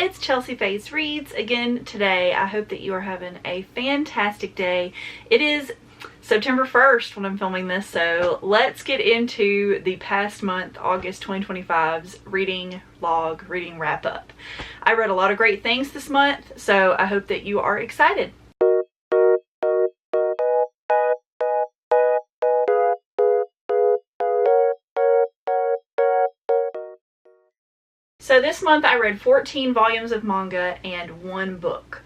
it's Chelsea Faze Reads again today. I hope that you are having a fantastic day. It is September 1st when I'm filming this, so let's get into the past month, August 2025's reading log, reading wrap up. I read a lot of great things this month, so I hope that you are excited. So this month I read 14 volumes of manga and 1 book.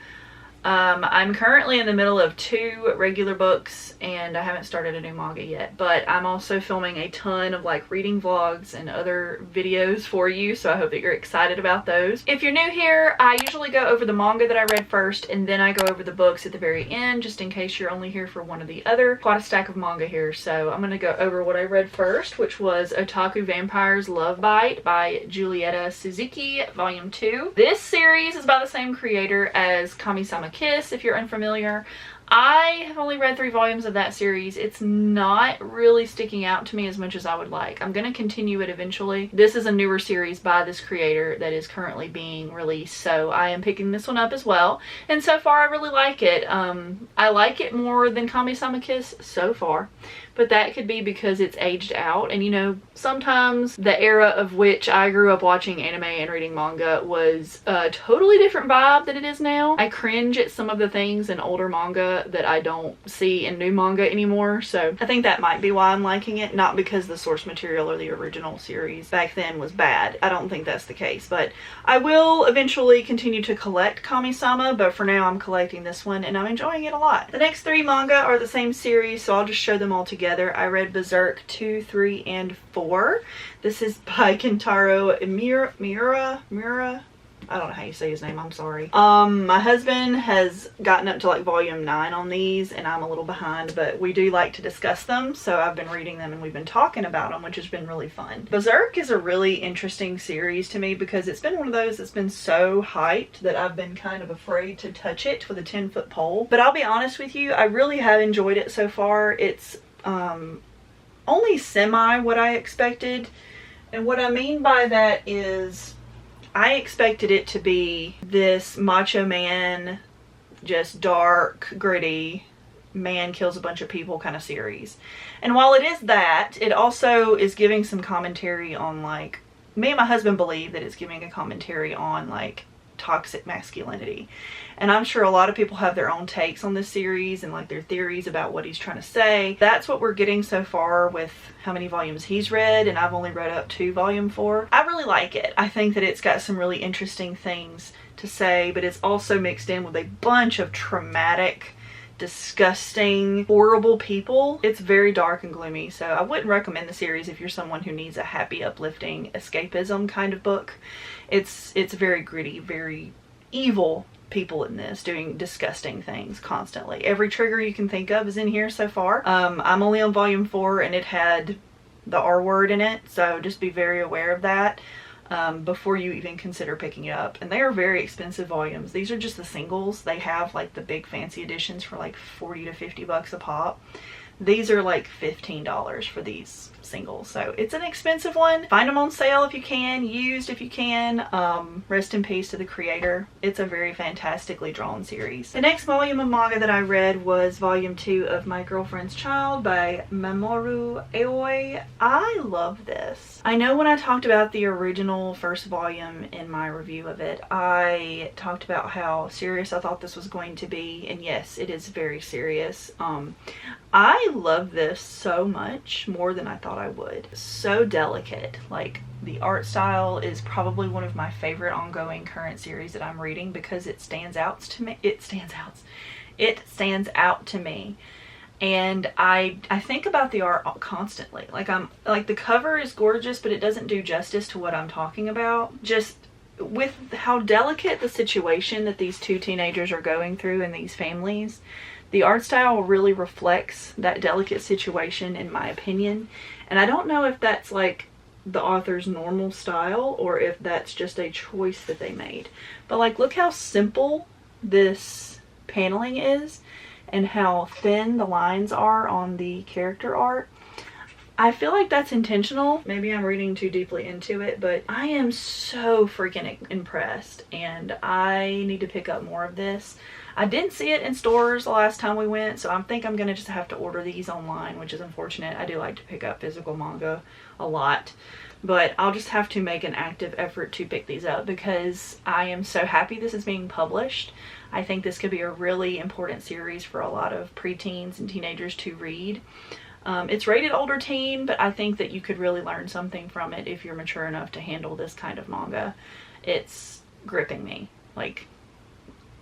I'm currently in the middle of 2 regular books and I haven't started a new manga yet, but I'm also filming a ton of like reading vlogs and other videos for you, so I hope that you're excited about those. If you're new here, I usually go over the manga that I read first and then I go over the books at the very end, just in case you're only here for one or the other. Quite a stack of manga here, so I'm going to go over what I read first, which was Otaku Vampire's Love Bite by Julieta Suzuki, Volume 2. This series is by the same creator as Kami-sama Kiss, if you're unfamiliar. I have only read 3 volumes of that series. It's not really sticking out to me as much as I would like. I'm going to continue it eventually. This is a newer series by this creator that is currently being released, so I am picking this one up as well. And so far I really like it. I like it more than Kami-sama Kiss so far, but that could be because it's aged out. And you know, sometimes the era of which I grew up watching anime and reading manga was a totally different vibe than it is now. I cringe at some of the things in older manga that I don't see in new manga anymore, so I think that might be why I'm liking it, not because the source material or the original series back then was bad. I don't think that's the case, but I will eventually continue to collect Kami-sama, but for now I'm collecting this one and I'm enjoying it a lot. The next 3 manga are the same series, so I'll just show them all together. I read Berserk 2, 3, and 4. This is by Kentaro Miura. I don't know how you say his name, I'm sorry. My husband has gotten up to like volume 9 on these and I'm a little behind, but we do like to discuss them, so I've been reading them and we've been talking about them, which has been really fun. Berserk is a really interesting series to me because it's been one of those that's been so hyped that I've been kind of afraid to touch it with a 10-foot pole. But I'll be honest with you, I really have enjoyed it so far. It's only semi what I expected, and what I mean by that is I expected it to be this macho man, just dark, gritty, man kills a bunch of people kind of series. And while it is that, it also is giving some commentary on, like, me and my husband believe that it's giving a commentary on like toxic masculinity. And I'm sure a lot of people have their own takes on this series and like their theories about what he's trying to say. That's what we're getting so far with how many volumes he's read, and I've only read up to volume 4. I really like it. I think that it's got some really interesting things to say, but it's also mixed in with a bunch of traumatic, disgusting, horrible people. It's very dark and gloomy, so I wouldn't recommend the series if you're someone who needs a happy, uplifting escapism kind of book. It's very gritty, very evil people in this doing disgusting things constantly. Every trigger you can think of is in here so far. I'm only on volume 4 and it had the R word in it, so just be very aware of that before you even consider picking it up. And they are very expensive volumes. These are just the singles. They have like the big fancy editions for like 40 to 50 bucks a pop. These are like $15 for these singles, so it's an expensive one. Find them on sale if you can, used if you can. Rest in peace to the creator. It's a very fantastically drawn series. The next volume of manga that I read was volume 2 of My Girlfriend's Child by Mamoru Aoi. I love this. I know when I talked about the original first volume in my review of it, I talked about how serious I thought this was going to be, and yes, it is very serious. I love this so much, more than I thought I would. So delicate. Like, the art style is probably one of my favorite ongoing current series that I'm reading because it stands out to me. It stands out to me. And I think about the art constantly. Like the cover is gorgeous, but it doesn't do justice to what I'm talking about. Just with how delicate the situation that these 2 teenagers are going through in these families, the art style really reflects that delicate situation, in my opinion. And I don't know if that's like the author's normal style or if that's just a choice that they made. But like, look how simple this paneling is and how thin the lines are on the character art. I feel like that's intentional. Maybe I'm reading too deeply into it, but I am so freaking impressed and I need to pick up more of this. I didn't see it in stores the last time we went, so I think I'm gonna just have to order these online, which is unfortunate. I do like to pick up physical manga a lot, but I'll just have to make an active effort to pick these up because I am so happy this is being published. I think this could be a really important series for a lot of preteens and teenagers to read. It's rated older teen, but I think that you could really learn something from it if you're mature enough to handle this kind of manga. It's gripping me, like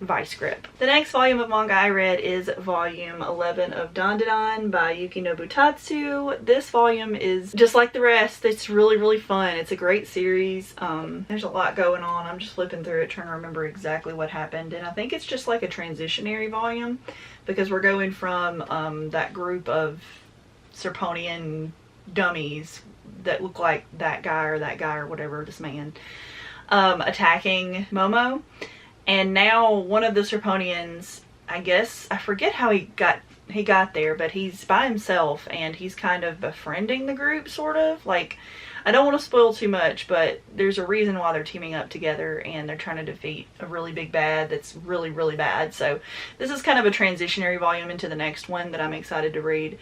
vice grip. The next volume of manga I read is volume 11 of Dandadan by Yuki Nobutatsu. This volume is just like the rest. It's really fun. It's a great series. There's a lot going on. I'm just flipping through it trying to remember exactly what happened, and I think it's just like a transitionary volume because we're going from that group of Serponian dummies that look like that guy or whatever, this man, attacking Momo. And now one of the Serponians, I guess, I forget how he got there, but he's by himself and he's kind of befriending the group, sort of. Like, I don't want to spoil too much, but there's a reason why they're teaming up together and they're trying to defeat a really big bad that's really bad. So this is kind of a transitionary volume into the next one that I'm excited to read.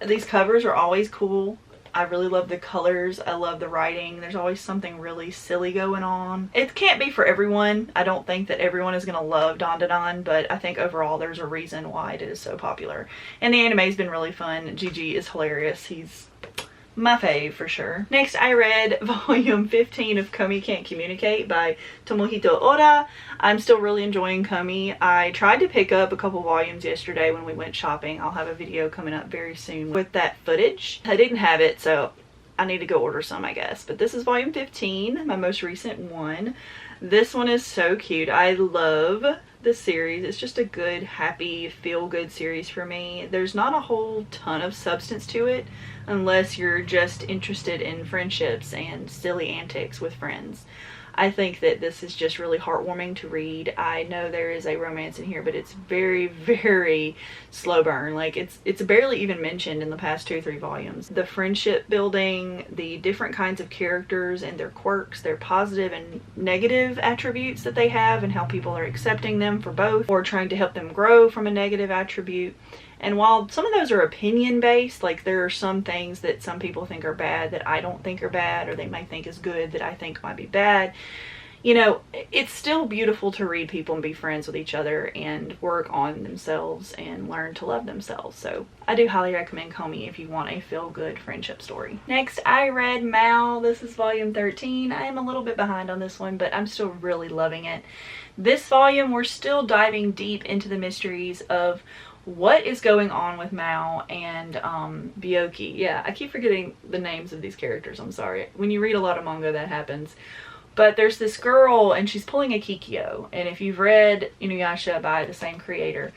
These covers are always cool. I really love the colors. I love the writing. There's always something really silly going on. It can't be for everyone. I don't think that everyone is going to love Dandadan, but I think overall there's a reason why it is so popular. And the anime's been really fun. Gigi is hilarious. He's my fave for sure. Next, I read volume 15 of Komi Can't Communicate by Tomohito Oda. I'm still really enjoying Komi. I tried to pick up a couple volumes yesterday when we went shopping. I'll have a video coming up very soon with that footage. I didn't have it, so I need to go order some, I guess. But this is volume 15, my most recent one. This one is so cute. I love this series. It's just a good, happy, feel-good series for me. There's not a whole ton of substance to it unless you're just interested in friendships and silly antics with friends. I think that this is just really heartwarming to read. I know there is a romance in here, but it's very slow burn. Like, it's barely even mentioned in the past 2 or 3 volumes. The friendship building, the different kinds of characters and their quirks, their positive and negative attributes that they have, and how people are accepting them for both or trying to help them grow from a negative attribute. And while some of those are opinion based, like there are some things that some people think are bad that I don't think are bad, or they might think is good that I think might be bad. You know, it's still beautiful to read people and be friends with each other and work on themselves and learn to love themselves. So I do highly recommend Komi if you want a feel-good friendship story. Next, I read Mao. This is volume 13. I am a little bit behind on this one, but I'm still really loving it. This volume, we're still diving deep into the mysteries of what is going on with Mao and Byoki. Yeah, I keep forgetting the names of these characters. I'm sorry. When you read a lot of manga, that happens. But there's this girl and she's pulling a Kikyo. And if you've read Inuyasha by the same creator,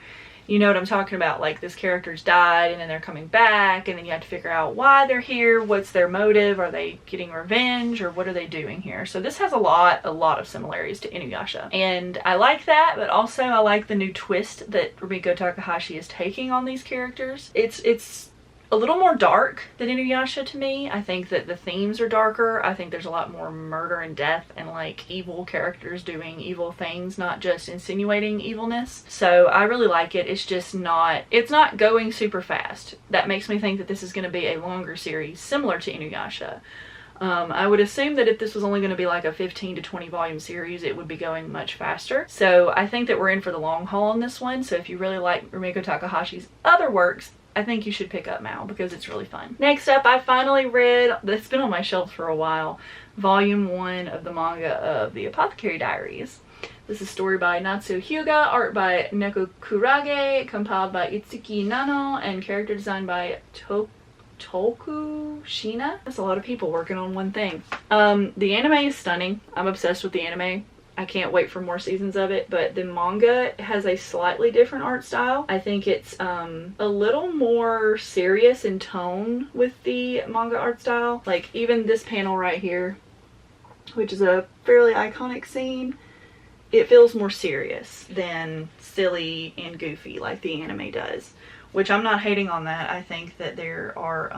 you know what I'm talking about. Like, this character's died and then they're coming back, and then you have to figure out why they're here, what's their motive, are they getting revenge, or what are they doing here? So this has a lot of similarities to Inuyasha, and I like that, but also I like the new twist that Rumiko Takahashi is taking on these characters. It's a little more dark than Inuyasha to me. I think that the themes are darker. I think there's a lot more murder and death and like evil characters doing evil things, not just insinuating evilness. So I really like it. It's just not, it's not going super fast. That makes me think that this is going to be a longer series similar to Inuyasha. I would assume that if this was only going to be like a 15 to 20 volume series, it would be going much faster. So I think that we're in for the long haul on this one. So if you really like Rumiko Takahashi's other works, I think you should pick up Mao because it's really fun. Next up, I finally read, it's been on my shelf for a while, volume 1 of the manga of The Apothecary Diaries. This is story by Natsuo Hyuga, art by Neko Kurage, compiled by Itsuki Nano, and character design by Toku Shina. That's a lot of people working on one thing. The anime is stunning. I'm obsessed with the anime. I can't wait for more seasons of it, but the manga has a slightly different art style. I think it's a little more serious in tone with the manga art style. Like, even this panel right here, which is a fairly iconic scene, it feels more serious than silly and goofy like the anime does. which I'm not hating on that. I think that there are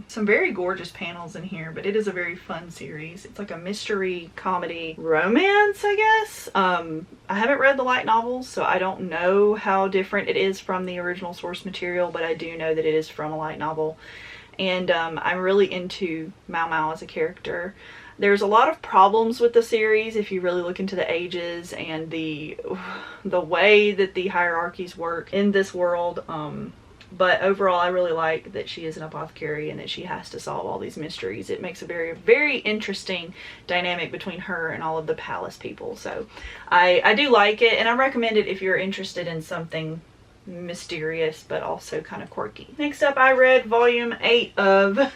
some very gorgeous panels in here, but it is a very fun series. It's like a mystery comedy romance, I guess. I haven't read the light novels, so I don't know how different it is from the original source material, but I do know that it is from a light novel. And I'm really into Mao Mao as a character. There's a lot of problems with the series if you really look into the ages and the way that the hierarchies work in this world. But overall, I really like that she is an apothecary and that she has to solve all these mysteries. It makes a very, very interesting dynamic between her and all of the palace people. So I do like it, and I recommend it if you're interested in something mysterious but also kind of quirky. Next up, I read volume 8 of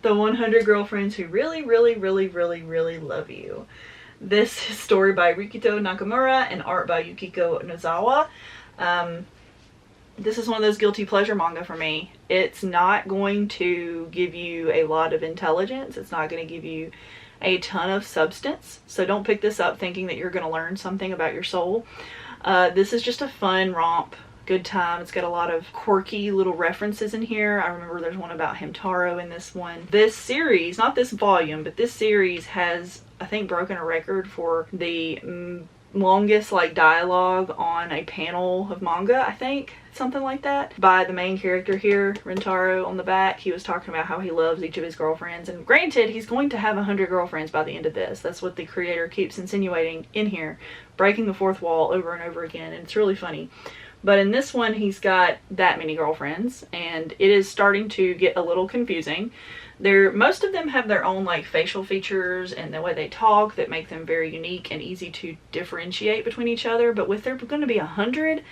The 100 Girlfriends Who Really, Really, Really, Really, Really Love You. This is story by Rikito Nakamura and art by Yukiko Nozawa. This is one of those guilty pleasure manga for me. It's not going to give you a lot of intelligence. It's not going to give you a ton of substance. So don't pick this up thinking that you're going to learn something about your soul. This is just a fun romp. Good time. It's got a lot of quirky little references in here. I remember there's one about Hamtaro in this one. This series, not this volume, but this series has, I think, broken a record for the longest like dialogue on a panel of manga, I think. Something like that. By the main character here, Rintaro, on the back. He was talking about how he loves each of his girlfriends. And granted, he's going to have 100 girlfriends by the end of this. That's what the creator keeps insinuating in here. Breaking the fourth wall over and over again. And it's really funny. But in this one, he's got that many girlfriends, and it is starting to get a little confusing. Most of them have their own like facial features and the way they talk that make them very unique and easy to differentiate between each other. But with there going to be 100,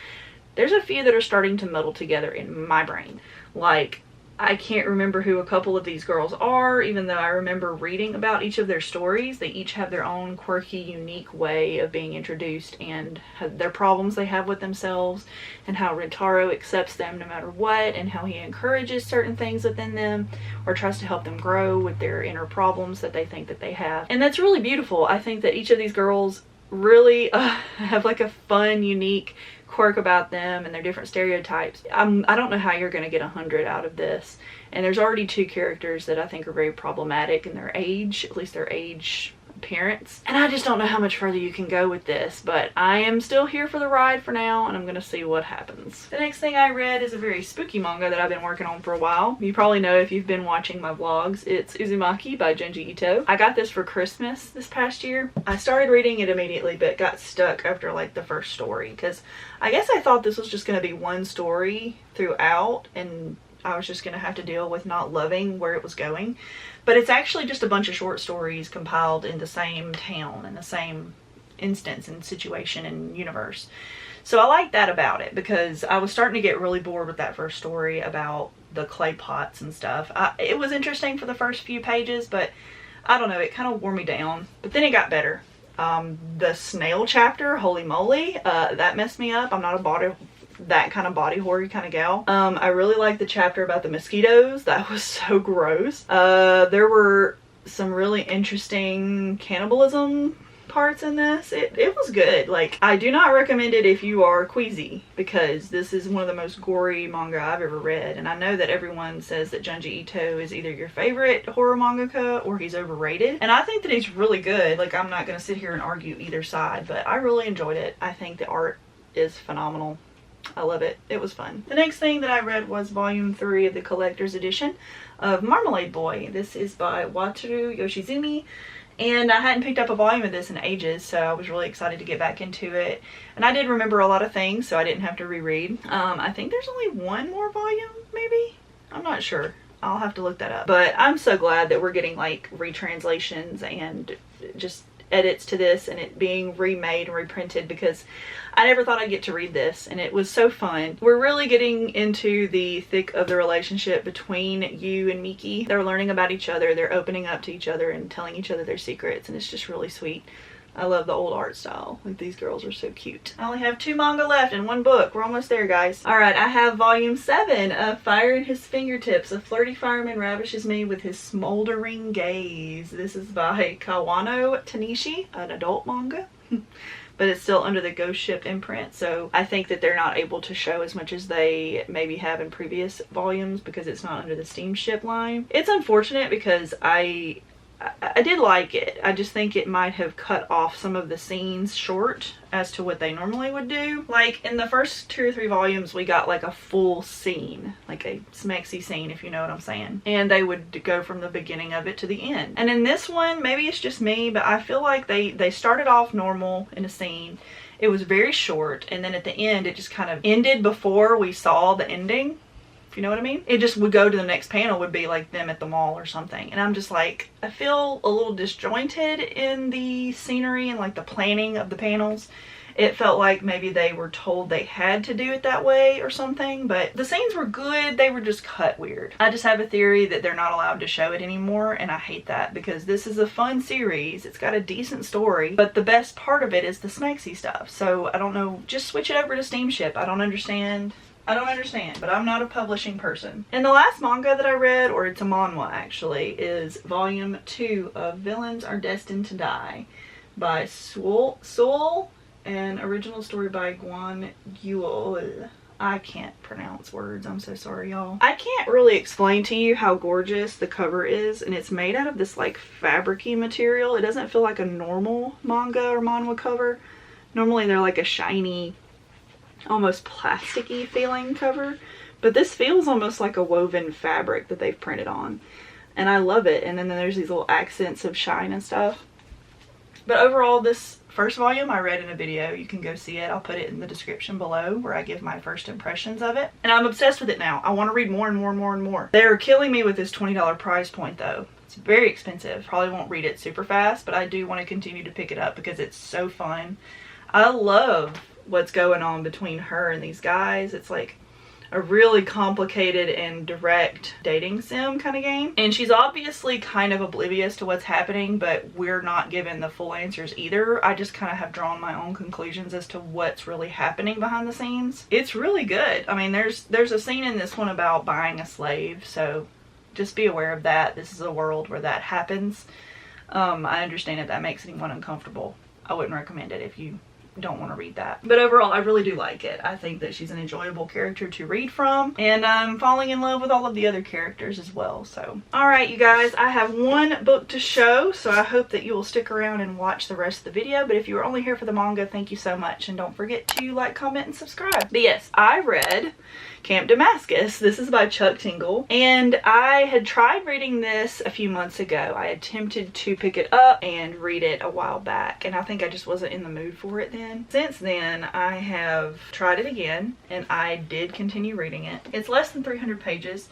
there's a few that are starting to muddle together in my brain. Like, I can't remember who a couple of these girls are, even though I remember reading about each of their stories. They each have their own quirky, unique way of being introduced and their problems they have with themselves, and how Rintaro accepts them no matter what, and how he encourages certain things within them or tries to help them grow with their inner problems that they think that they have. And that's really beautiful. I think that each of these girls really have like a fun, unique quirk about them and their different stereotypes. I don't know how you're going to get 100 out of this. And there's already 2 characters that I think are very problematic in their age, at least their age appearance. And I just don't know how much further you can go with this, but I am still here for the ride for now, and I'm going to see what happens. The next thing I read is a very spooky manga that I've been working on for a while. You probably know if you've been watching my vlogs. It's Uzumaki by Junji Ito. I got this for Christmas this past year. I started reading it immediately, but got stuck after like the first story, because I guess I thought this was just going to be one story throughout, and I was just going to have to deal with not loving where it was going. But it's actually just a bunch of short stories compiled in the same town, in the same instance and situation and universe. So I like that about it, because I was starting to get really bored with that first story about the clay pots and stuff. It was interesting for the first few pages, but I don't know, it kind of wore me down. But then it got better. The snail chapter, holy moly, that messed me up. I'm not that kind of body horror kind of gal. I really like the chapter about the mosquitoes. That was so gross. There were some really interesting cannibalism parts in this. It was good. Like, I do not recommend it if you are queasy, because this is one of the most gory manga I've ever read. And I know that everyone says that Junji Ito is either your favorite horror mangaka or he's overrated. And I think that he's really good. Like, I'm not going to sit here and argue either side, but I really enjoyed it. I think the art is phenomenal. I love it. It was fun. The next thing that I read was volume 3 of the collector's edition of Marmalade Boy. This is by Wataru Yoshizumi, and I hadn't picked up a volume of this in ages, so I was really excited to get back into it. And I did remember a lot of things, so I didn't have to reread. I think there's only one more volume, maybe? I'm not sure. I'll have to look that up. But I'm so glad that we're getting like retranslations and just edits to this, and it being remade and reprinted, because I never thought I'd get to read this, and it was so fun. We're really getting into the thick of the relationship between Yu and Miki. They're learning about each other, they're opening up to each other and telling each other their secrets, and it's just really sweet. I love the old art style. Like, these girls are so cute. I only have 2 manga left and 1 book. We're almost there, guys. Alright, I have volume 7 of Fire in His Fingertips. A flirty fireman ravishes me with his smoldering gaze. This is by Kawano Tanishi, an adult manga. But it's still under the Ghost Ship imprint, so I think that they're not able to show as much as they maybe have in previous volumes because it's not under the steamship line. It's unfortunate because I did like it. I just think it might have cut off some of the scenes short as to what they normally would do. Like, in the first 2 or 3 volumes, we got like a full scene, like a smexy scene, if you know what I'm saying. And they would go from the beginning of it to the end. And in this one, maybe it's just me, but I feel like they started off normal in a scene. It was very short, and then at the end, it just kind of ended before we saw the ending. You know what I mean? It just would go to the next panel, would be like them at the mall or something. And I'm just like, I feel a little disjointed in the scenery and like the planning of the panels. It felt like maybe they were told they had to do it that way or something, but the scenes were good. They were just cut weird. I just have a theory that they're not allowed to show it anymore, and I hate that because this is a fun series. It's got a decent story, but the best part of it is the smexy stuff. So I don't know, just switch it over to Steamship. I don't understand, but I'm not a publishing person. And the last manga that I read, or it's a manhwa actually, is volume 2 of Villains Are Destined to Die by Soul, an original story by Guan Yuol. I can't pronounce words. I'm so sorry, y'all. I can't really explain to you how gorgeous the cover is, and it's made out of this like fabricy material. It doesn't feel like a normal manga or manhwa cover. Normally they're like a shiny, almost plasticky feeling cover, but this feels almost like a woven fabric that they've printed on, and I love it. And then there's these little accents of shine and stuff. But overall, this first volume I read in a video. You can go see it. I'll put it in the description below where I give my first impressions of it. And I'm obsessed with it now. I want to read more and more and more and more. They're killing me with this $20 price point though. It's very expensive. Probably won't read it super fast, but I do want to continue to pick it up because it's so fun. I love what's going on between her and these guys. It's like a really complicated and direct dating sim kind of game. And she's obviously kind of oblivious to what's happening, but we're not given the full answers either. I just kind of have drawn my own conclusions as to what's really happening behind the scenes. It's really good. I mean, there's a scene in this one about buying a slave, so just be aware of that. This is a world where that happens. I understand if that makes anyone uncomfortable. I wouldn't recommend it if you don't want to read that. But overall, I really do like it. I think that she's an enjoyable character to read from, and I'm falling in love with all of the other characters as well. So, alright you guys, I have one book to show, so I hope that you will stick around and watch the rest of the video. But if you were only here for the manga, thank you so much, and don't forget to like, comment, and subscribe. But yes, I read Camp Damascus. This is by Chuck Tingle, and I had tried reading this a few months ago. I attempted to pick it up and read it a while back, and I think I just wasn't in the mood for it then. Since then, I have tried it again, and I did continue reading it. It's less than 300 pages,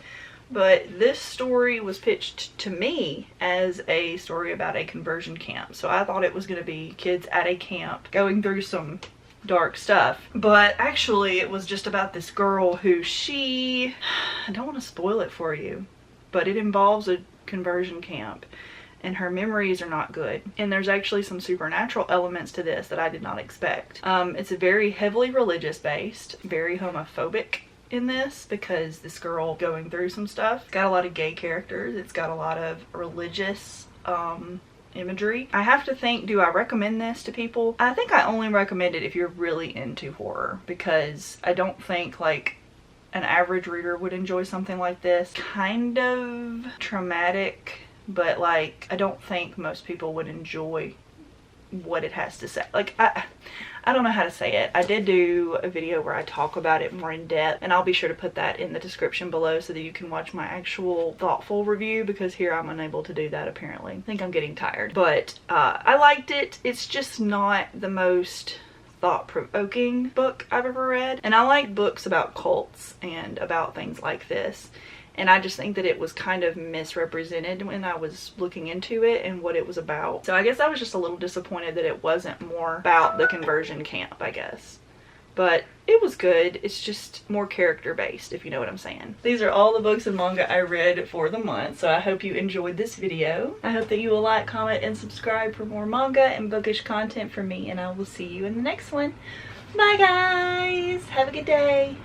but this story was pitched to me as a story about a conversion camp. So I thought it was going to be kids at a camp going through some dark stuff, but actually it was just about this girl who I don't want to spoil it for you, but it involves a conversion camp, and her memories are not good, and there's actually some supernatural elements to this that I did not expect. It's a very heavily religious based, very homophobic in this, because this girl going through some stuff. It's got a lot of gay characters. It's got a lot of religious imagery. I have to think, do I recommend this to people? I think I only recommend it if you're really into horror, because I don't think like an average reader would enjoy something like this. Kind of traumatic, but like I don't think most people would enjoy what it has to say. Like I don't know how to say it. I did do a video where I talk about it more in depth, and I'll be sure to put that in the description below so that you can watch my actual thoughtful review, because here I'm unable to do that apparently. I think I'm getting tired. But I liked it. It's just not the most thought-provoking book I've ever read. And I like books about cults and about things like this. And I just think that it was kind of misrepresented when I was looking into it and what it was about. So I guess I was just a little disappointed that it wasn't more about the conversion camp, I guess. but it was good. It's just more character based, if you know what I'm saying. These are all the books and manga I read for the month, so I hope you enjoyed this video. I hope that you will like, comment, and subscribe for more manga and bookish content from me, and I will see you in the next one. Bye guys! Have a good day!